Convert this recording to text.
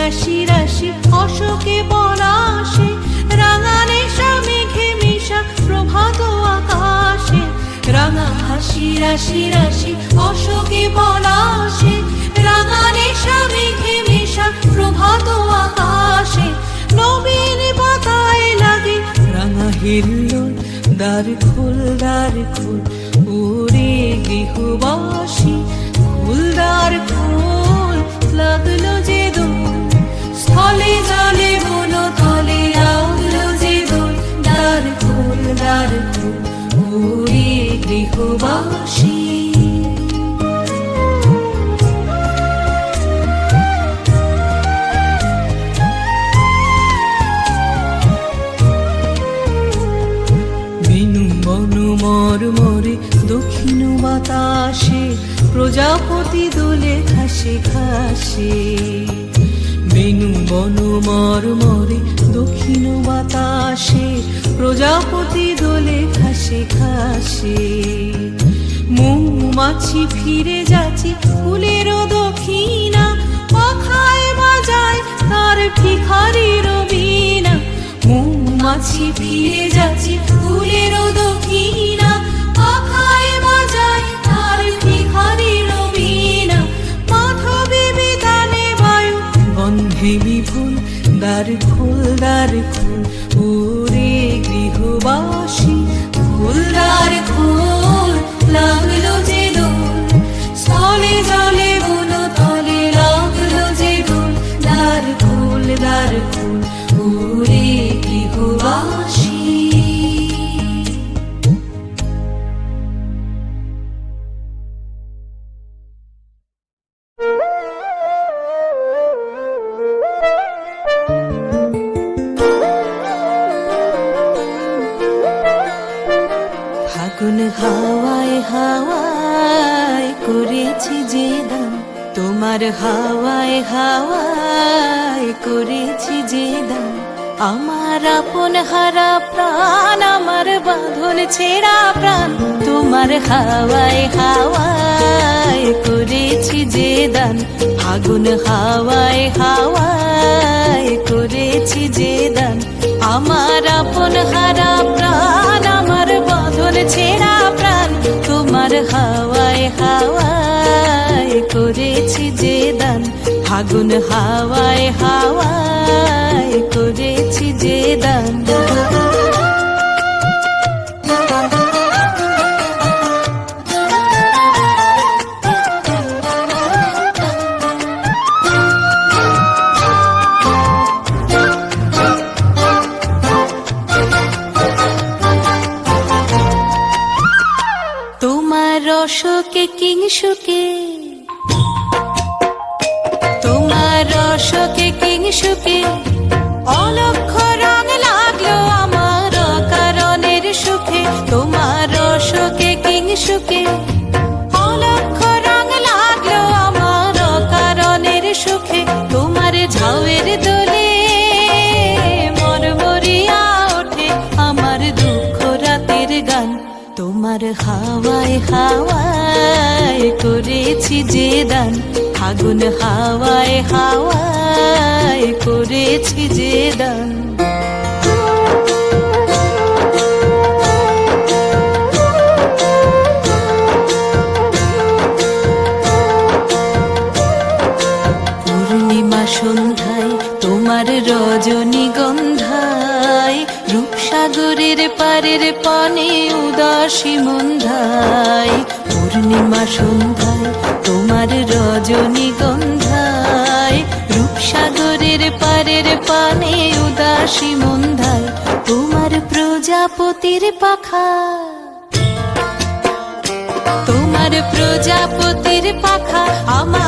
রাশি রাশি অশোকে পলাশে, রাঙা নেশা মেঘে মেশা প্রভাত আকাশে। রাঙা হাসি রাশি রাশি অশোকে পলাশে, রাঙা নেশা মেঘে মেশা প্রভাত আকাশে। নবীন পাতায় লাগে রাঙা হিল্লোল, দ্বার খোল দ্বার খোল ওরে গৃহবাসী, খোল দ্বার খোল লাগলো যে দোল, স্থলে জলে বলো তলে লাগলো যে দোল। দ্বার খোল ওরে গৃহবাসী। মরমরে দক্ষিণ বাতাসে, প্রজাপতি দোলে ঘাসে ঘাসে। বেনু বন মরমরে দক্ষিণ বাতাসে, প্রজাপতি দোলে ঘাসে ঘাসে। মৌমাছি ফিরে যাচ্ছে ফুলের দক্ষিণা, পাখায় বাজায় তার ভিখারির বীণা। মৌমাছি ফিরে যাচ্ছে ফুলের দক্ষিণা, পাখায় বাজায় তার ভিখারির বীণা। মাধবী বিতানে বায়ু গন্ধে বিপুল, দ্বার খোল ওরে গৃহবাসী, খোল দ্বার খোল লাগলো যে দোল, স্থলে জলে বলো তলে লাগলো যে দোল। দ্বার খোল ওরে গৃহবাসী। ফাগুন হাওয়ায় হাওয়ায় করেছি যে দান, তোমার হাওয়ায় হাওয়ায় করেছি যে দান। আমার আপন হারা প্রাণ, আমার বাঁধন ছেঁড়া প্রাণ, তোমার হাওয়ায় হাওয়ায় করেছি যে দান। ফাগুন হাওয়ায় হাওয়ায় করেছি যে দান। আমার আপন হারা প্রাণ, আমার বাঁধন ছেঁড়া প্রাণ, তোমার হাওয়ায় হাওয়ায় করেছি যে দান। ফাগুন হাওয়ায় হাওয়ায় করেছি যে দান। তোমার রসকে কিংসুকে, তোমার রসকে কিংসুকে অলক্ষ রং লাগলো আমার কারণের সুখে। তোমার রসকে কিংসুকে অলক্ষ রং লাগলো আমার কারণের সুখে। তোমার ঝাউয়ের দোলে মরমরিয়া ওঠে আমার দুঃখ রাতের গান। তোমার হাওয়ায় হাওয়ায় করেছি যে দান। ফাগুন হাওয়ায় হাওয়ায় করেছি যে দান। পূর্ণিমা সন্ধ্যায় তোমার রজনীগন্ধায়, রূপসাগরের পারের পানে উদাসী মন্ধায়। পূর্ণিমা সন্ধ্যায় তোমার রজনীগন্ধায়, রূপসাগরের পারের পানে উদাসী মন্ধায়। তোমার প্রজাপতির পাখা, তোমার প্রজাপতির পাখা আমার